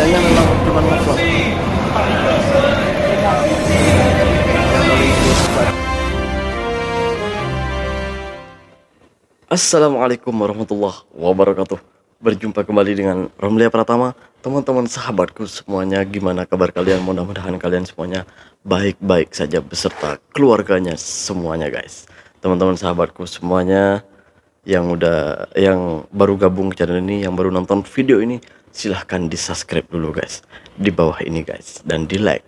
Kerjanya memang cuma ngevlog. Assalamualaikum warahmatullahi wabarakatuh. Berjumpa kembali dengan Romlia Pratama. Teman-teman sahabatku semuanya, gimana kabar kalian? Mudah-mudahan kalian semuanya baik-baik saja beserta keluarganya semuanya, guys. Teman-teman sahabatku semuanya yang baru gabung ke channel ini, yang baru nonton video ini, silahkan di subscribe dulu, guys, di bawah ini, guys, dan di like,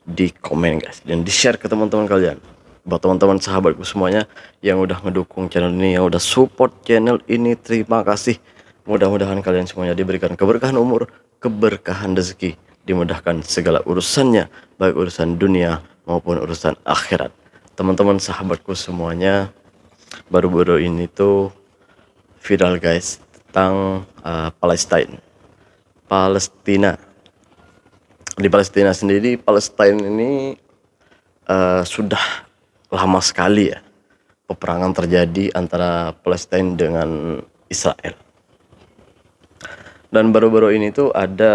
di komen, guys, dan di share ke teman-teman kalian. Buat teman-teman sahabatku semuanya yang udah ngedukung channel ini, yang udah support channel ini, terima kasih. Mudah-mudahan kalian semuanya diberikan keberkahan umur, keberkahan rezeki, dimudahkan segala urusannya, baik urusan dunia maupun urusan akhirat. Teman-teman sahabatku semuanya, baru-baru ini tuh viral, guys, tentang Palestina. Di Palestina sendiri, Palestina ini sudah lama sekali ya peperangan terjadi antara Palestina dengan Israel. Dan baru-baru ini tuh ada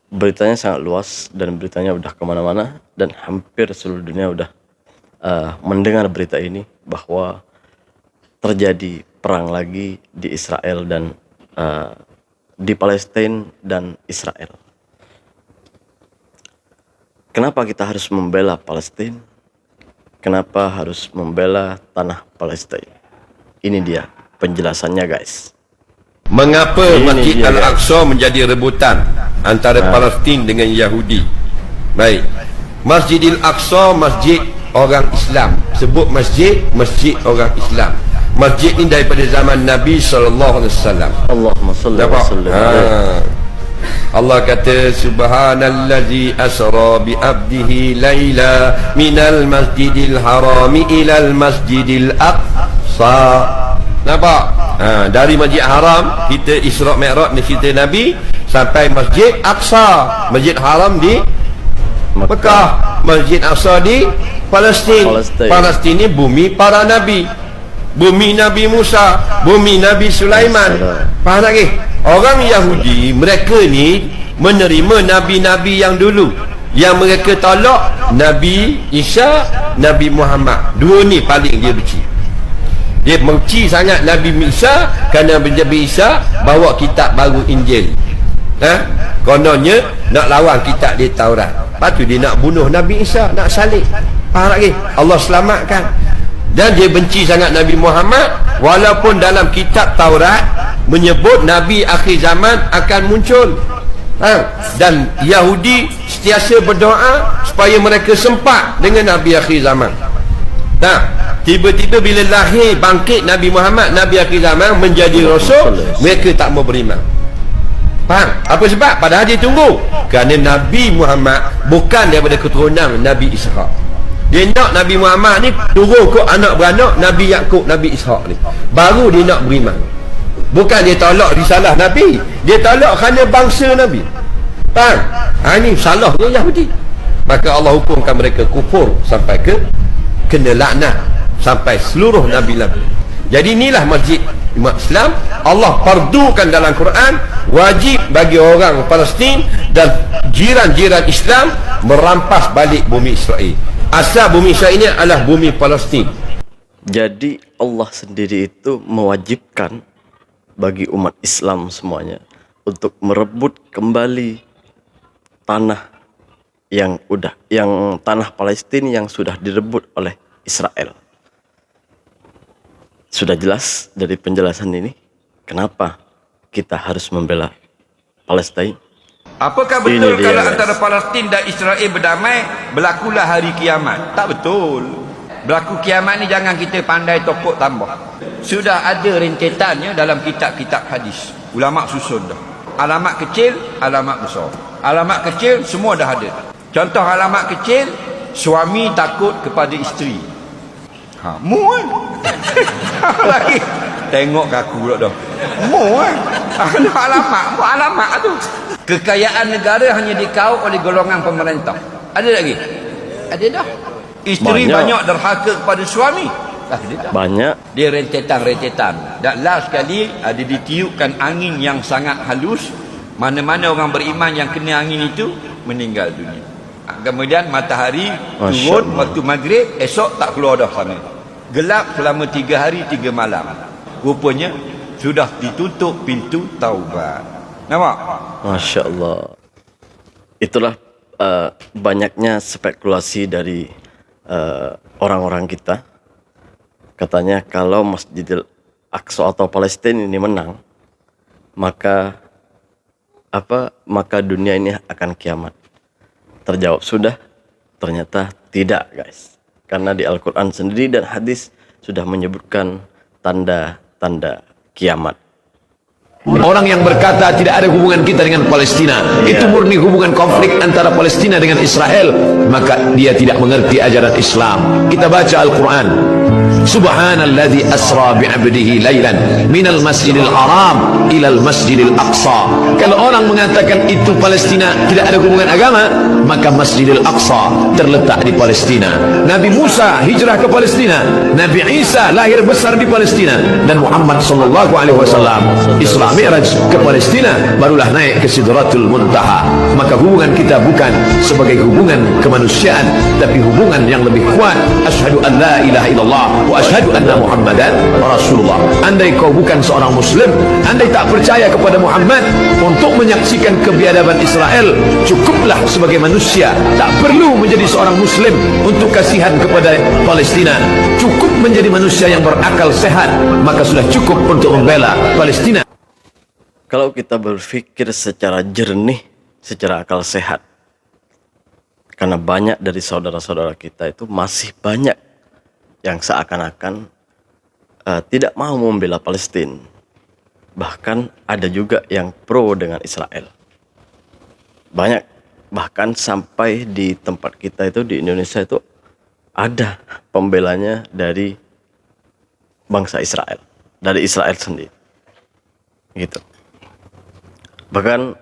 beritanya sangat luas, dan beritanya udah kemana-mana, dan hampir seluruh dunia udah mendengar berita ini, bahwa terjadi perang lagi di Israel dan di Palestina dan Israel. Kenapa kita harus membela Palestina? Kenapa harus membela tanah Palestina? Ini dia penjelasannya, guys. Mengapa Masjid Al-Aqsa menjadi rebutan antara Palestin dengan Yahudi? Baik, Masjidil Aqsa masjid orang Islam. Sebut masjid orang Islam. Masjid ini daripada zaman Nabi SAW. Allahumma salli wa sallim. Allah kata, subhanallazi asra bi abdihi laila minal masjidil harami ilal masjidil aqsa. Nampak? Dari Masjid Haram kita Isra Mi'raj ni cerita Nabi, sampai Masjid Aqsa, Masjid Haram di Mekah, Masjid Aqsa di Palestin. Palestin ni bumi para nabi, bumi Nabi Musa, bumi Nabi Sulaiman. Faham tak ke? Orang Yahudi, mereka ni menerima nabi-nabi yang dulu, yang mereka tolak Nabi Isa, Nabi Muhammad. Dua ni paling dia benci. Dia benci sangat Nabi Isa kerana Nabi Isa bawa kitab baru, Injil. Kononnya nak lawan kitab dia Taurat. Lepas tu dia nak bunuh Nabi Isa, nak salib. Faham tak ke? Allah selamatkan. Dan dia benci sangat Nabi Muhammad, walaupun dalam kitab Taurat menyebut Nabi akhir zaman akan muncul. Dan Yahudi sentiasa berdoa supaya mereka sempat dengan Nabi akhir zaman. Tiba-tiba bila lahir bangkit Nabi Muhammad, Nabi akhir zaman menjadi rasul, mereka tak mau beriman. Faham? Apa sebab? Padahal dia tunggu, kerana Nabi Muhammad bukan daripada keturunan Nabi Ishaq. Dia nak Nabi Muhammad ni turun ke anak beranak Nabi Yaqub, Nabi Ishaq ni, baru dia nak beriman. Bukan dia tolak risalah Nabi, dia tolak kerana bangsa Nabi. Faham? Ini salahnya Yahudi. Maka Allah hukumkan mereka kufur sampai ke kena laknat sampai seluruh Nabi-Nabi. Jadi inilah masjid umat Islam. Allah fardukan dalam Quran, wajib bagi orang Palestin dan jiran-jiran Islam merampas balik bumi Israel. Asal bumi Israel ini adalah bumi Palestin. Jadi Allah sendiri itu mewajibkan bagi umat Islam semuanya untuk merebut kembali tanah yang tanah Palestina yang sudah direbut oleh Israel. Sudah jelas dari penjelasan ini kenapa kita harus membela Palestina. Apakah betul kalau antara Palestin dan Israel berdamai berlakulah hari kiamat? Tak betul. Berlaku kiamat ni jangan kita pandai tokok tambah. Sudah ada rentetannya dalam kitab-kitab hadis. Ulama susun dah. Alamat kecil, alamat besar. Alamat kecil semua dah ada. Contoh alamat kecil, suami takut kepada isteri. Mu kan? Lagi tengok kaku pula dah. Mu kan? Alamat tu. Kekayaan negara hanya dikau oleh golongan pemerintah. Ada lagi? Ada dah. Isteri banyak derhaka kepada suami. Banyak. Dia rentetan. Dan last sekali ada ditiupkan angin yang sangat halus, Mana-mana orang beriman yang kena angin itu meninggal dunia. Kemudian matahari Masya turun Allah. waktu maghrib, esok tak keluar dah sana. Gelap selama 3 hari 3 malam. Rupanya sudah ditutup pintu taubat. Nampak? Masya Allah. Itulah banyaknya spekulasi dari orang-orang kita. Katanya kalau Masjidil Aqsa atau Palestina ini menang, maka dunia ini akan kiamat. Terjawab sudah, ternyata tidak, guys. Karena di Al-Quran sendiri dan hadis sudah menyebutkan tanda-tanda kiamat. Orang yang berkata tidak ada hubungan kita dengan Palestina, itu murni hubungan konflik antara Palestina dengan Israel, maka dia tidak mengerti ajaran Islam. Kita baca Al-Quran. Subhanalladzi asra bi'abdihi laylan minal masjidil haram ilal masjidil aqsa. Kalau orang mengatakan itu Palestina tidak ada hubungan agama, maka Masjidil Aqsa terletak di Palestina. Nabi Musa hijrah ke Palestina, Nabi Isa lahir besar di Palestina, dan Muhammad sallallahu alaihi wasallam Isra Mi'raj ke Palestina, barulah naik ke Sidratul Muntaha. Maka hubungan kita bukan sebagai hubungan kemanusiaan, tapi hubungan yang lebih kuat. Asyhadu an la ilaha illallah wa asyhadu anna Muhammadan Rasulullah. Andai kau bukan seorang muslim, andai tak percaya kepada Muhammad, untuk menyaksikan kebiadaban Israel cukuplah sebagai manusia, tak perlu menjadi seorang muslim untuk kasihan kepada Palestina. Cukup menjadi manusia yang berakal sehat, maka sudah cukup untuk membela Palestina. Kalau kita berpikir secara jernih, secara akal sehat, karena banyak dari saudara-saudara kita itu masih banyak yang seakan-akan tidak mau membela Palestina. Bahkan ada juga yang pro dengan Israel. Banyak, bahkan sampai di tempat kita itu di Indonesia itu ada pembelanya dari bangsa Israel, dari Israel sendiri. Gitu. Bahkan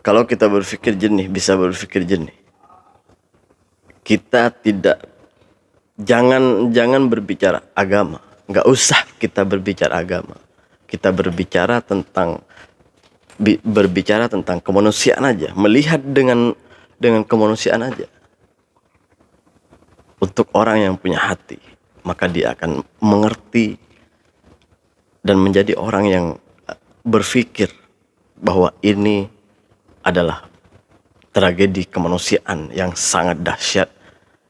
kalau kita berpikir jernih, bisa berpikir jernih. Kita jangan berbicara agama. Nggak usah kita berbicara agama. Kita berbicara tentang kemanusiaan aja, melihat dengan kemanusiaan aja. Untuk orang yang punya hati, maka dia akan mengerti dan menjadi orang yang berpikir bahwa ini adalah tragedi kemanusiaan yang sangat dahsyat,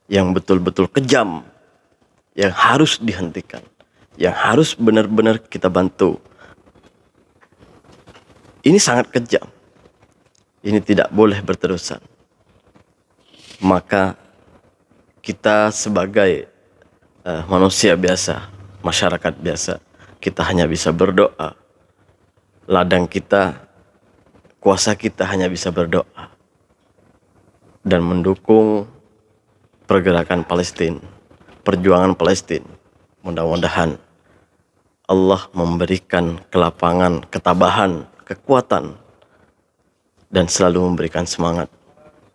yang betul-betul kejam, yang harus dihentikan, yang harus benar-benar kita bantu. Ini sangat kejam. Ini tidak boleh berterusan. Maka kita sebagai manusia biasa, masyarakat biasa, kita hanya bisa berdoa. Ladang kita, kuasa kita hanya bisa berdoa dan mendukung pergerakan Palestina, perjuangan Palestina. Mudah-mudahan Allah memberikan kelapangan, ketabahan, kekuatan, dan selalu memberikan semangat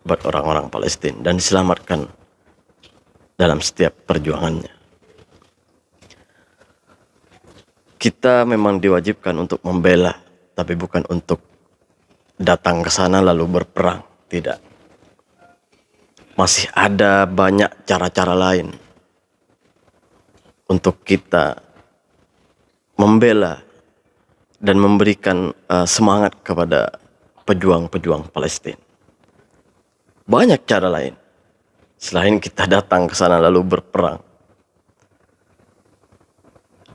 buat orang-orang Palestina dan diselamatkan dalam setiap perjuangannya. Kita memang diwajibkan untuk membela, tapi bukan untuk datang ke sana lalu berperang, tidak. Masih ada banyak cara-cara lain untuk kita membela dan memberikan semangat kepada pejuang-pejuang Palestina. Banyak cara lain selain kita datang ke sana lalu berperang.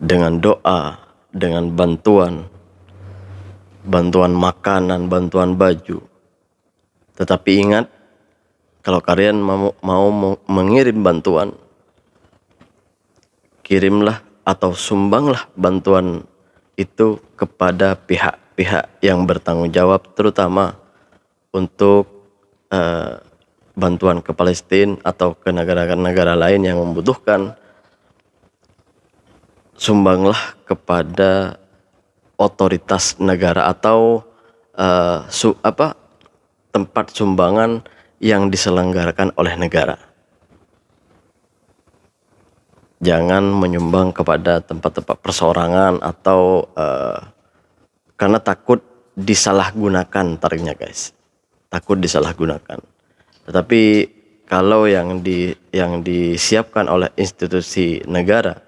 Dengan doa, dengan bantuan makanan, bantuan baju. Tetapi ingat, kalau kalian mau mengirim bantuan, kirimlah atau sumbanglah bantuan itu kepada pihak-pihak yang bertanggung jawab, terutama untuk bantuan ke Palestina atau ke negara-negara lain yang membutuhkan. Sumbanglah kepada otoritas negara atau tempat sumbangan yang diselenggarakan oleh negara. Jangan menyumbang kepada tempat-tempat perseorangan atau karena takut disalahgunakan tariknya guys, takut disalahgunakan. Tetapi kalau yang disiapkan oleh institusi negara,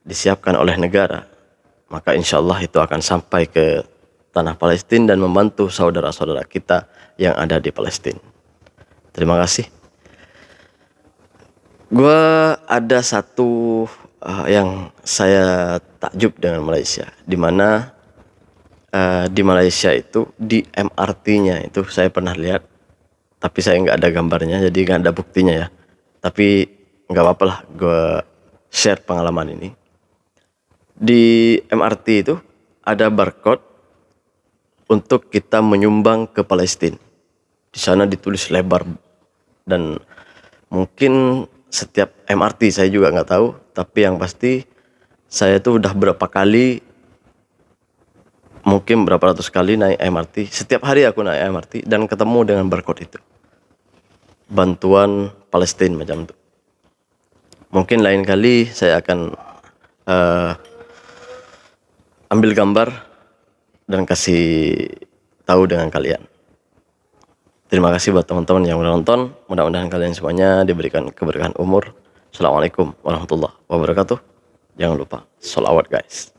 disiapkan oleh negara, maka insya Allah itu akan sampai ke tanah Palestina dan membantu saudara-saudara kita yang ada di Palestina. Terima kasih. Gue ada satu yang saya takjub dengan Malaysia, di mana di Malaysia itu di MRT-nya itu saya pernah lihat, tapi saya nggak ada gambarnya, jadi nggak ada buktinya ya. Tapi nggak apa-apa lah, gue share pengalaman ini. Di MRT itu ada barcode untuk kita menyumbang ke Palestina. Di sana ditulis lebar, dan mungkin setiap MRT saya juga nggak tahu, tapi yang pasti saya tuh udah berapa kali, mungkin berapa ratus kali naik MRT. Setiap hari aku naik MRT dan ketemu dengan barcode itu, bantuan Palestina macam itu. Mungkin lain kali saya akan ambil gambar dan kasih tahu dengan kalian. Terima kasih buat teman-teman yang udah nonton. Mudah-mudahan kalian semuanya diberikan keberkahan umur. Assalamualaikum warahmatullahi wabarakatuh. Jangan lupa sholawat guys.